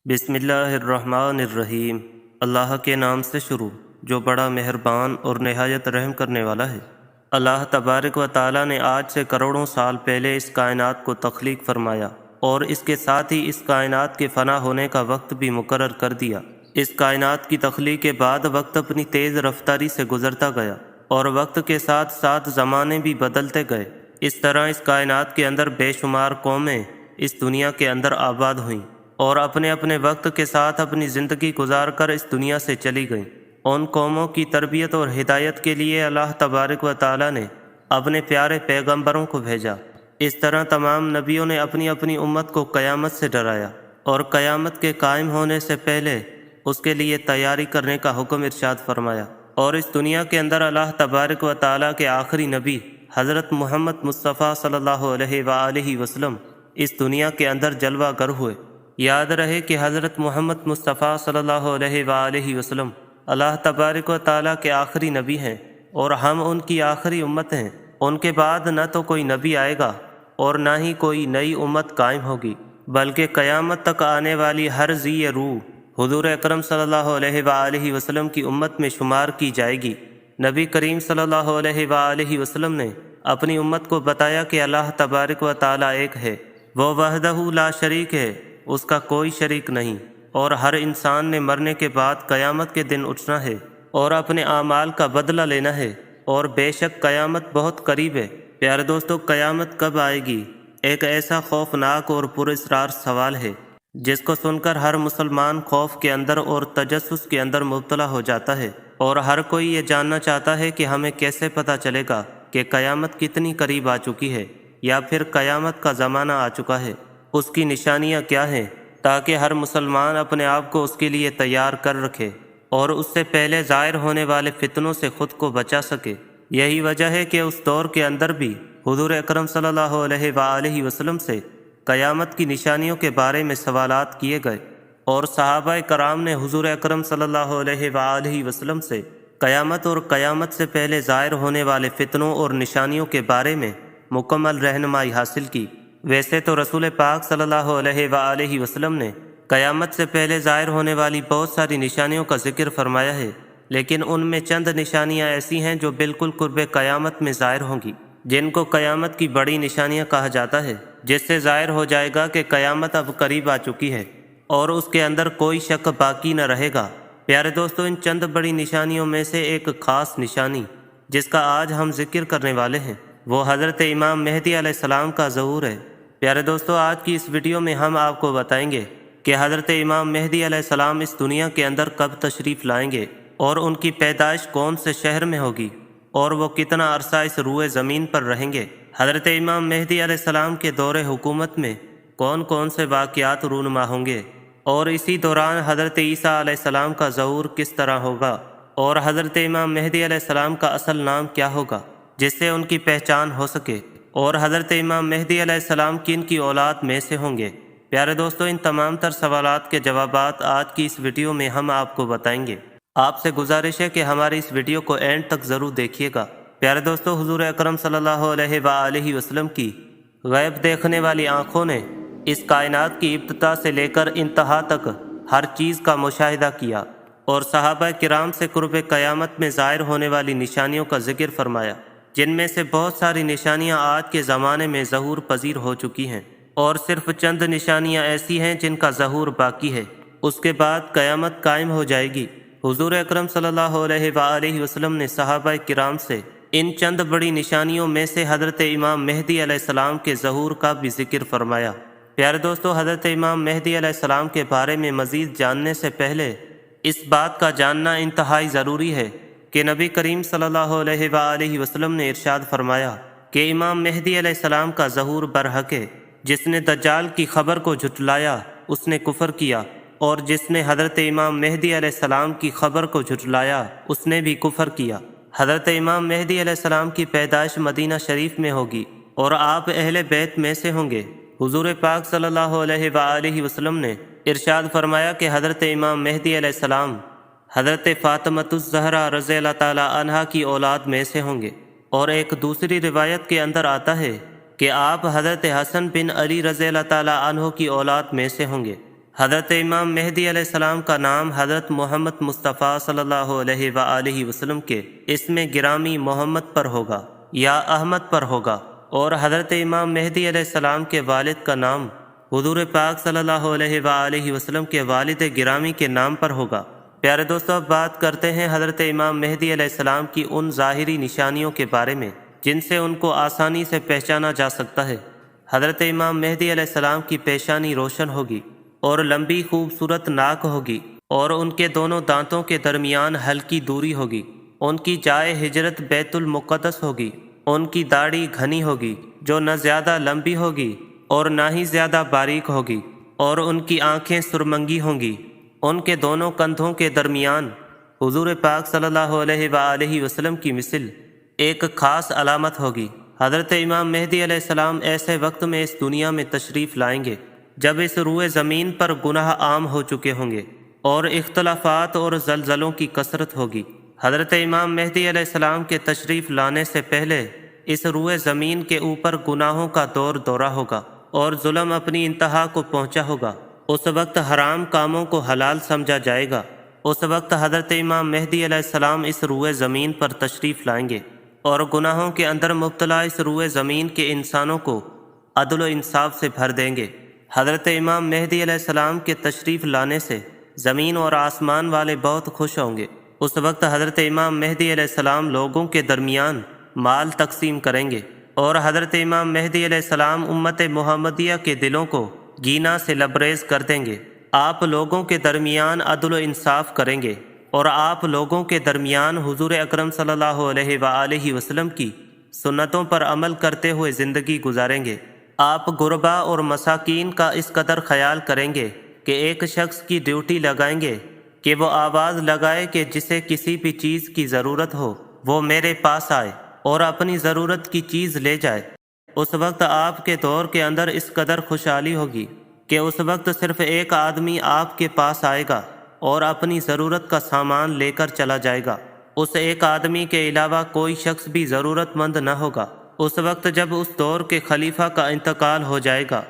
بسم اللہ الرحمن الرحیم۔ اللہ کے نام سے شروع جو بڑا مہربان اور نہایت رحم کرنے والا ہے۔ اللہ تبارک و تعالیٰ نے آج سے کروڑوں سال پہلے اس کائنات کو تخلیق فرمایا اور اس کے ساتھ ہی اس کائنات کے فنا ہونے کا وقت بھی مقرر کر دیا۔ اس کائنات کی تخلیق کے بعد وقت اپنی تیز رفتاری سے گزرتا گیا اور وقت کے ساتھ ساتھ زمانے بھی بدلتے گئے۔ اس طرح اس کائنات کے اندر بے شمار قومیں اس دنیا کے اندر آباد ہوئیں اور اپنے اپنے وقت کے ساتھ اپنی زندگی گزار کر اس دنیا سے چلی گئیں۔ ان قوموں کی تربیت اور ہدایت کے لیے اللہ تبارک و تعالیٰ نے اپنے پیارے پیغمبروں کو بھیجا۔ اس طرح تمام نبیوں نے اپنی اپنی امت کو قیامت سے ڈرایا اور قیامت کے قائم ہونے سے پہلے اس کے لیے تیاری کرنے کا حکم ارشاد فرمایا۔ اور اس دنیا کے اندر اللہ تبارک و تعالیٰ کے آخری نبی حضرت محمد مصطفیٰ صلی اللہ علیہ وآلہ وسلم اس دنیا کے اندر جلوہ گر ہوئے۔ یاد رہے کہ حضرت محمد مصطفیٰ صلی اللہ علیہ وآلہ وسلم اللہ تبارک و تعالیٰ کے آخری نبی ہیں اور ہم ان کی آخری امت ہیں۔ ان کے بعد نہ تو کوئی نبی آئے گا اور نہ ہی کوئی نئی امت قائم ہوگی، بلکہ قیامت تک آنے والی ہر ذی روح حضور اکرم صلی اللہ علیہ وآلہ وسلم کی امت میں شمار کی جائے گی۔ نبی کریم صلی اللہ علیہ وآلہ وسلم نے اپنی امت کو بتایا کہ اللہ تبارک و تعالیٰ ایک ہے، وہ وحدہ لا شریک ہے، اس کا کوئی شریک نہیں، اور ہر انسان نے مرنے کے بعد قیامت کے دن اٹھنا ہے اور اپنے اعمال کا بدلہ لینا ہے، اور بے شک قیامت بہت قریب ہے۔ پیارے دوستو، قیامت کب آئے گی؟ ایک ایسا خوفناک اور پراسرار سوال ہے جس کو سن کر ہر مسلمان خوف کے اندر اور تجسس کے اندر مبتلا ہو جاتا ہے، اور ہر کوئی یہ جاننا چاہتا ہے کہ ہمیں کیسے پتہ چلے گا کہ قیامت کتنی قریب آ چکی ہے یا پھر قیامت کا زمانہ آ چکا ہے، اس کی نشانیاں کیا ہیں، تاکہ ہر مسلمان اپنے آپ کو اس کے لیے تیار کر رکھے اور اس سے پہلے ظاہر ہونے والے فتنوں سے خود کو بچا سکے۔ یہی وجہ ہے کہ اس دور کے اندر بھی حضور اکرم صلی اللہ علیہ وآلہ وسلم سے قیامت کی نشانیوں کے بارے میں سوالات کیے گئے، اور صحابہ کرام نے حضور اکرم صلی اللہ علیہ وآلہ وسلم سے قیامت اور قیامت سے پہلے ظاہر ہونے والے فتنوں اور نشانیوں کے بارے میں مکمل رہنمائی حاصل کی۔ ویسے تو رسول پاک صلی اللہ علیہ وآلہ وسلم نے قیامت سے پہلے ظاہر ہونے والی بہت ساری نشانیوں کا ذکر فرمایا ہے، لیکن ان میں چند نشانیاں ایسی ہیں جو بالکل قرب قیامت میں ظاہر ہوں گی، جن کو قیامت کی بڑی نشانیاں کہا جاتا ہے، جس سے ظاہر ہو جائے گا کہ قیامت اب قریب آ چکی ہے اور اس کے اندر کوئی شک باقی نہ رہے گا۔ پیارے دوستو، ان چند بڑی نشانیوں میں سے ایک خاص نشانی جس کا آج ہم ذکر کرنے والے ہیں وہ حضرت امام مہدی علیہ السلام کا ظہور ہے۔ پیارے دوستو، آج کی اس ویڈیو میں ہم آپ کو بتائیں گے کہ حضرت امام مہدی علیہ السلام اس دنیا کے اندر کب تشریف لائیں گے، اور ان کی پیدائش کون سے شہر میں ہوگی، اور وہ کتنا عرصہ اس روئے زمین پر رہیں گے۔ حضرت امام مہدی علیہ السلام کے دور حکومت میں کون کون سے واقعات رونما ہوں گے، اور اسی دوران حضرت عیسیٰ علیہ السلام کا ظہور کس طرح ہوگا، اور حضرت امام مہدی علیہ السلام کا اصل نام کیا ہوگا جس سے ان کی پہچان ہو سکے، اور حضرت امام مہدی علیہ السلام کن کی اولاد میں سے ہوں گے۔ پیارے دوستو، ان تمام تر سوالات کے جوابات آج کی اس ویڈیو میں ہم آپ کو بتائیں گے۔ آپ سے گزارش ہے کہ ہماری اس ویڈیو کو اینڈ تک ضرور دیکھیے گا۔ پیارے دوستو، حضور اکرم صلی اللہ علیہ وآلہ وسلم کی غیب دیکھنے والی آنکھوں نے اس کائنات کی ابتدا سے لے کر انتہا تک ہر چیز کا مشاہدہ کیا، اور صحابہ کرام سے قرب قیامت میں ظاہر ہونے والی نشانیوں کا ذکر فرمایا، جن میں سے بہت ساری نشانیاں آج کے زمانے میں ظہور پذیر ہو چکی ہیں، اور صرف چند نشانیاں ایسی ہیں جن کا ظہور باقی ہے۔ اس کے بعد قیامت قائم ہو جائے گی۔ حضور اکرم صلی اللہ علیہ وآلہ وسلم نے صحابہ کرام سے ان چند بڑی نشانیوں میں سے حضرت امام مہدی علیہ السلام کے ظہور کا بھی ذکر فرمایا۔ پیارے دوستو، حضرت امام مہدی علیہ السلام کے بارے میں مزید جاننے سے پہلے اس بات کا جاننا انتہائی ضروری ہے کہ نبی کریم صلی اللہ علیہ وآلہ وسلم نے ارشاد فرمایا کہ امام مہدی علیہ السلام کا ظہور برحق ہے۔ جس نے دجال کی خبر کو جھٹلایا اس نے کفر کیا، اور جس نے حضرت امام مہدی علیہ السلام کی خبر کو جھٹلایا اس نے بھی کفر کیا۔ حضرت امام مہدی علیہ السلام کی پیدائش مدینہ شریف میں ہوگی، اور آپ اہل بیت میں سے ہوں گے۔ حضور پاک صلی اللہ علیہ وآلہ وسلم نے ارشاد فرمایا کہ حضرت امام مہدی علیہ السلام حضرت فاطمۃ الزہرا رضی اللہ تعالی عنہا کی اولاد میں سے ہوں گے، اور ایک دوسری روایت کے اندر آتا ہے کہ آپ حضرت حسن بن علی رضی اللہ تعالی عنہ کی اولاد میں سے ہوں گے۔ حضرت امام مہدی علیہ السلام کا نام حضرت محمد مصطفیٰ صلی اللہ علیہ وآلہ وسلم کے اسم گرامی محمد پر ہوگا یا احمد پر ہوگا، اور حضرت امام مہدی علیہ السلام کے والد کا نام حضور پاک صلی اللہ علیہ وآلہ وسلم کے والد گرامی کے نام پر ہوگا۔ پیارے دوستو، اب بات کرتے ہیں حضرت امام مہدی علیہ السلام کی ان ظاہری نشانیوں کے بارے میں جن سے ان کو آسانی سے پہچانا جا سکتا ہے۔ حضرت امام مہدی علیہ السلام کی پیشانی روشن ہوگی اور لمبی خوبصورت ناک ہوگی، اور ان کے دونوں دانتوں کے درمیان ہلکی دوری ہوگی۔ ان کی جائے ہجرت بیت المقدس ہوگی۔ ان کی داڑھی گھنی ہوگی جو نہ زیادہ لمبی ہوگی اور نہ ہی زیادہ باریک ہوگی، اور ان کی آنکھیں سرمنگی ہوں گی۔ ان کے دونوں کندھوں کے درمیان حضور پاک صلی اللہ علیہ وآلہ وسلم کی مثل ایک خاص علامت ہوگی۔ حضرت امام مہدی علیہ السلام ایسے وقت میں اس دنیا میں تشریف لائیں گے جب اس روئے زمین پر گناہ عام ہو چکے ہوں گے اور اختلافات اور زلزلوں کی کثرت ہوگی۔ حضرت امام مہدی علیہ السلام کے تشریف لانے سے پہلے اس روئے زمین کے اوپر گناہوں کا دورہ ہوگا اور ظلم اپنی انتہا کو پہنچا ہوگا۔ اس وقت حرام کاموں کو حلال سمجھا جائے گا۔ اس وقت حضرت امام مہدی علیہ السلام اس روئے زمین پر تشریف لائیں گے اور گناہوں کے اندر مبتلا اس روئے زمین کے انسانوں کو عدل و انصاف سے بھر دیں گے۔ حضرت امام مہدی علیہ السلام کے تشریف لانے سے زمین اور آسمان والے بہت خوش ہوں گے۔ اس وقت حضرت امام مہدی علیہ السلام لوگوں کے درمیان مال تقسیم کریں گے، اور حضرت امام مہدی علیہ السلام امت محمدیہ کے دلوں کو گینا سے لبریز کر دیں گے۔ آپ لوگوں کے درمیان عدل و انصاف کریں گے، اور آپ لوگوں کے درمیان حضور اکرم صلی اللہ علیہ وآلہ وسلم کی سنتوں پر عمل کرتے ہوئے زندگی گزاریں گے۔ آپ غربا اور مساکین کا اس قدر خیال کریں گے کہ ایک شخص کی ڈیوٹی لگائیں گے کہ وہ آواز لگائے کہ جسے کسی بھی چیز کی ضرورت ہو وہ میرے پاس آئے اور اپنی ضرورت کی چیز لے جائے۔ اس وقت آپ کے دور کے اندر اس قدر خوشحالی ہوگی کہ اس وقت صرف ایک آدمی آپ کے پاس آئے گا اور اپنی ضرورت کا سامان لے کر چلا جائے گا۔ اس ایک آدمی کے علاوہ کوئی شخص بھی ضرورت مند نہ ہوگا۔ اس وقت جب اس دور کے خلیفہ کا انتقال ہو جائے گا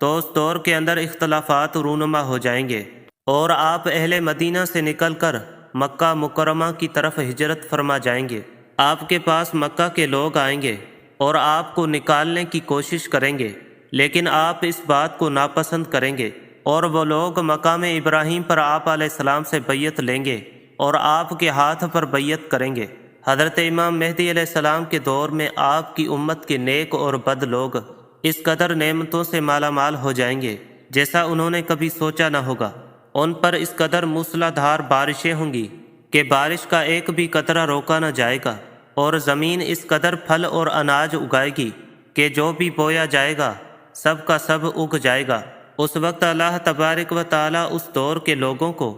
تو اس دور کے اندر اختلافات رونما ہو جائیں گے، اور آپ اہل مدینہ سے نکل کر مکہ مکرمہ کی طرف ہجرت فرما جائیں گے۔ آپ کے پاس مکہ کے لوگ آئیں گے اور آپ کو نکالنے کی کوشش کریں گے، لیکن آپ اس بات کو ناپسند کریں گے، اور وہ لوگ مقام ابراہیم پر آپ علیہ السلام سے بیعت لیں گے اور آپ کے ہاتھ پر بیعت کریں گے۔ حضرت امام مہدی علیہ السلام کے دور میں آپ کی امت کے نیک اور بد لوگ اس قدر نعمتوں سے مالا مال ہو جائیں گے جیسا انہوں نے کبھی سوچا نہ ہوگا۔ ان پر اس قدر موسلا دھار بارشیں ہوں گی کہ بارش کا ایک بھی قطرہ روکا نہ جائے گا، اور زمین اس قدر پھل اور اناج اگائے گی کہ جو بھی بویا جائے گا سب کا سب اگ جائے گا۔ اس وقت اللہ تبارک و تعالیٰ اس دور کے لوگوں کو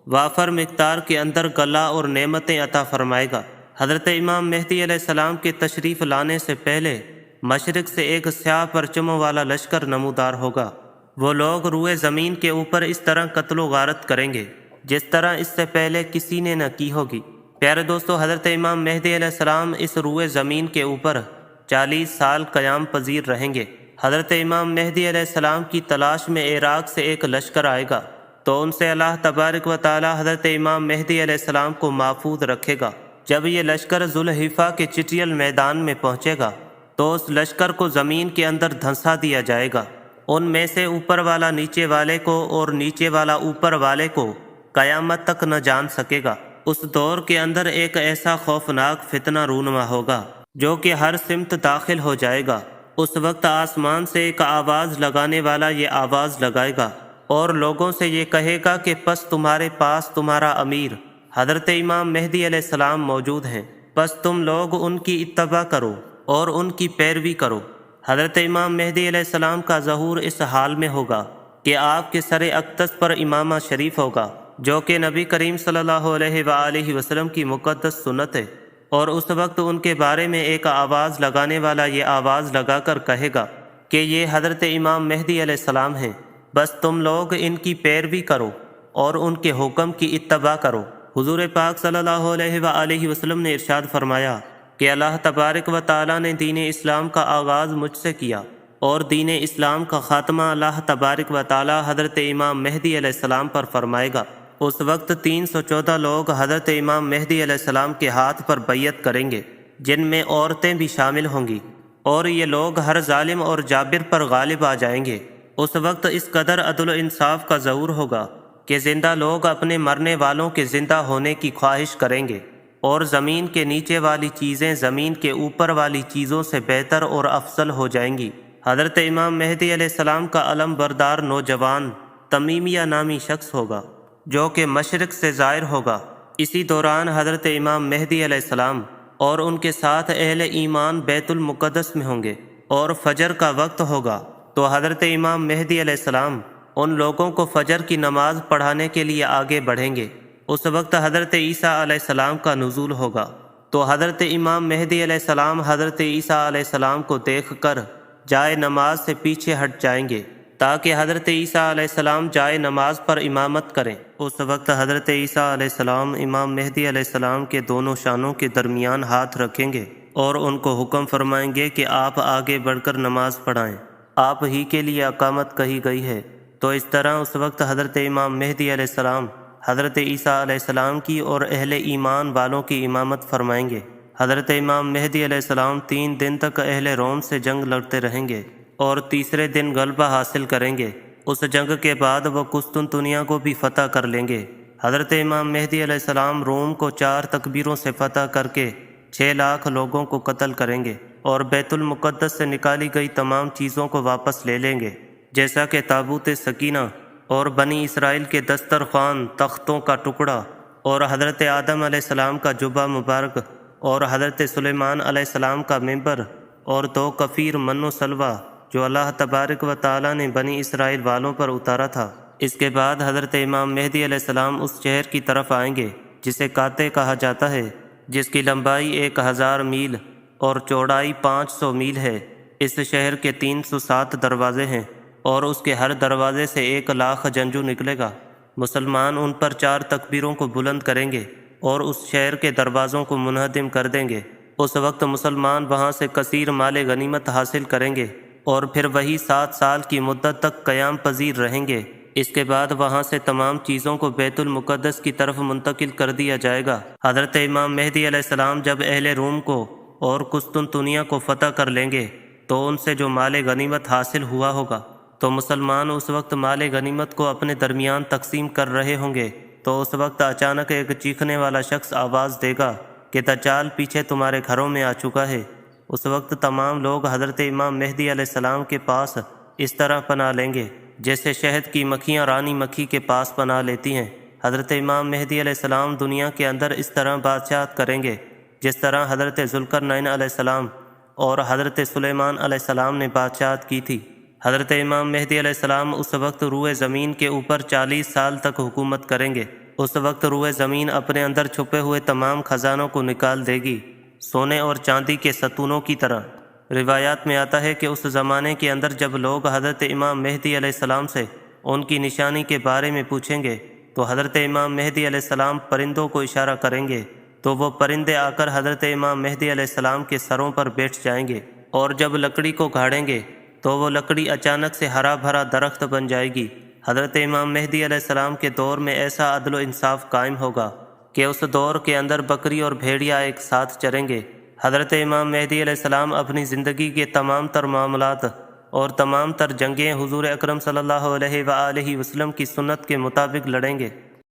وافر مقدار کے اندر غلہ اور نعمتیں عطا فرمائے گا۔ حضرت امام مہدی علیہ السلام کے تشریف لانے سے پہلے مشرق سے ایک سیاہ پرچموں والا لشکر نمودار ہوگا۔ وہ لوگ روئے زمین کے اوپر اس طرح قتل و غارت کریں گے جس طرح اس سے پہلے کسی نے نہ کی ہوگی۔ پیارے دوستو، حضرت امام مہدی علیہ السلام اس روئے زمین کے اوپر 40 سال قیام پذیر رہیں گے۔ حضرت امام مہدی علیہ السلام کی تلاش میں عراق سے ایک لشکر آئے گا تو ان سے اللہ تبارک و تعالی حضرت امام مہدی علیہ السلام کو محفوظ رکھے گا۔ جب یہ لشکر ذوالحلیفہ کے چٹیل میدان میں پہنچے گا تو اس لشکر کو زمین کے اندر دھنسا دیا جائے گا۔ ان میں سے اوپر والا نیچے والے کو اور نیچے والا اوپر والے کو قیامت تک نہ جان سکے گا۔ اس دور کے اندر ایک ایسا خوفناک فتنہ رونما ہوگا جو کہ ہر سمت داخل ہو جائے گا۔ اس وقت آسمان سے ایک آواز لگانے والا یہ آواز لگائے گا اور لوگوں سے یہ کہے گا کہ پس تمہارے پاس تمہارا امیر حضرت امام مہدی علیہ السلام موجود ہیں، پس تم لوگ ان کی اتباع کرو اور ان کی پیروی کرو۔ حضرت امام مہدی علیہ السلام کا ظہور اس حال میں ہوگا کہ آپ کے سر اقدس پر امامہ شریف ہوگا، جو کہ نبی کریم صلی اللہ علیہ وآلہ وسلم کی مقدس سنت ہے، اور اس وقت ان کے بارے میں ایک آواز لگانے والا یہ آواز لگا کر کہے گا کہ یہ حضرت امام مہدی علیہ السلام ہیں، بس تم لوگ ان کی پیروی کرو اور ان کے حکم کی اتباع کرو۔ حضور پاک صلی اللہ علیہ وآلہ وسلم نے ارشاد فرمایا کہ اللہ تبارک و تعالیٰ نے دین اسلام کا آغاز مجھ سے کیا اور دین اسلام کا خاتمہ اللہ تبارک و تعالی حضرت امام مہدی علیہ السلام پر فرمائے گا۔ اس وقت 314 لوگ حضرت امام مہدی علیہ السلام کے ہاتھ پر بیعت کریں گے، جن میں عورتیں بھی شامل ہوں گی، اور یہ لوگ ہر ظالم اور جابر پر غالب آ جائیں گے۔ اس وقت اس قدر عدل و انصاف کا ظہور ہوگا کہ زندہ لوگ اپنے مرنے والوں کے زندہ ہونے کی خواہش کریں گے، اور زمین کے نیچے والی چیزیں زمین کے اوپر والی چیزوں سے بہتر اور افضل ہو جائیں گی۔ حضرت امام مہدی علیہ السلام کا علم بردار نوجوان تمیمیہ نامی شخص ہوگا، جو کہ مشرق سے ظاہر ہوگا۔ اسی دوران حضرت امام مہدی علیہ السلام اور ان کے ساتھ اہل ایمان بیت المقدس میں ہوں گے، اور فجر کا وقت ہوگا تو حضرت امام مہدی علیہ السلام ان لوگوں کو فجر کی نماز پڑھانے کے لیے آگے بڑھیں گے۔ اس وقت حضرت عیسیٰ علیہ السلام کا نزول ہوگا تو حضرت امام مہدی علیہ السلام حضرت عیسیٰ علیہ السلام کو دیکھ کر جائے نماز سے پیچھے ہٹ جائیں گے، تاکہ حضرت عیسیٰ علیہ السلام جائے نماز پر امامت کریں۔ اس وقت حضرت عیسیٰ علیہ السلام امام مہدی علیہ السلام کے دونوں شانوں کے درمیان ہاتھ رکھیں گے اور ان کو حکم فرمائیں گے کہ آپ آگے بڑھ کر نماز پڑھائیں، آپ ہی کے لیے اقامت کہی گئی ہے۔ تو اس طرح اس وقت حضرت امام مہدی علیہ السلام حضرت عیسیٰ علیہ السلام کی اور اہل ایمان والوں کی امامت فرمائیں گے۔ حضرت امام مہدی علیہ السلام 3 دن تک اہل روم سے جنگ لڑتے رہیں گے اور تیسرے دن غلبہ حاصل کریں گے۔ اس جنگ کے بعد وہ قسطنطنیہ کو بھی فتح کر لیں گے۔ حضرت امام مہدی علیہ السلام روم کو 4 تکبیروں سے فتح کر کے 6 لاکھ لوگوں کو قتل کریں گے، اور بیت المقدس سے نکالی گئی تمام چیزوں کو واپس لے لیں گے، جیسا کہ تابوت سکینہ اور بنی اسرائیل کے دسترخوان، تختوں کا ٹکڑا، اور حضرت آدم علیہ السلام کا جبہ مبارک، اور حضرت سلیمان علیہ السلام کا منبر، اور 2 کفیر من و سلوہ جو اللہ تبارک و تعالی نے بنی اسرائیل والوں پر اتارا تھا۔ اس کے بعد حضرت امام مہدی علیہ السلام اس شہر کی طرف آئیں گے جسے کاتے کہا جاتا ہے، جس کی لمبائی 1000 میل اور چوڑائی 500 میل ہے۔ اس شہر کے 307 دروازے ہیں، اور اس کے ہر دروازے سے 1 لاکھ جنگجو نکلے گا۔ مسلمان ان پر 4 تکبیروں کو بلند کریں گے اور اس شہر کے دروازوں کو منہدم کر دیں گے۔ اس وقت مسلمان وہاں سے کثیر مال غنیمت حاصل کریں گے، اور پھر وہی 7 سال کی مدت تک قیام پذیر رہیں گے۔ اس کے بعد وہاں سے تمام چیزوں کو بیت المقدس کی طرف منتقل کر دیا جائے گا۔ حضرت امام مہدی علیہ السلام جب اہل روم کو اور قسطنطنیہ کو فتح کر لیں گے تو ان سے جو مال غنیمت حاصل ہوا ہوگا، تو مسلمان اس وقت مال غنیمت کو اپنے درمیان تقسیم کر رہے ہوں گے، تو اس وقت اچانک ایک چیخنے والا شخص آواز دے گا کہ دجال پیچھے تمہارے گھروں میں آ چکا ہے۔ اس وقت تمام لوگ حضرت امام مہدی علیہ السلام کے پاس اس طرح پناہ لیں گے جیسے شہد کی مکھیاں رانی مکھی کے پاس پناہ لیتی ہیں۔ حضرت امام مہدی علیہ السلام دنیا کے اندر اس طرح بادشاہت کریں گے جس طرح حضرت ذوالقرنین علیہ السلام اور حضرت سلیمان علیہ السلام نے بادشاہت کی تھی۔ حضرت امام مہدی علیہ السلام اس وقت روئے زمین کے اوپر 40 سال تک حکومت کریں گے۔ اس وقت روئے زمین اپنے اندر چھپے ہوئے تمام خزانوں کو نکال دے گی، سونے اور چاندی کے ستونوں کی طرح۔ روایات میں آتا ہے کہ اس زمانے کے اندر جب لوگ حضرت امام مہدی علیہ السلام سے ان کی نشانی کے بارے میں پوچھیں گے تو حضرت امام مہدی علیہ السلام پرندوں کو اشارہ کریں گے، تو وہ پرندے آ کر حضرت امام مہدی علیہ السلام کے سروں پر بیٹھ جائیں گے، اور جب لکڑی کو گاڑیں گے تو وہ لکڑی اچانک سے ہرا بھرا درخت بن جائے گی۔ حضرت امام مہدی علیہ السلام کے دور میں ایسا عدل و انصاف قائم ہوگا کہ اس دور کے اندر بکری اور بھیڑیا ایک ساتھ چریں گے۔ حضرت امام مہدی علیہ السلام اپنی زندگی کے تمام تر معاملات اور تمام تر جنگیں حضور اکرم صلی اللہ علیہ وآلہ وسلم کی سنت کے مطابق لڑیں گے۔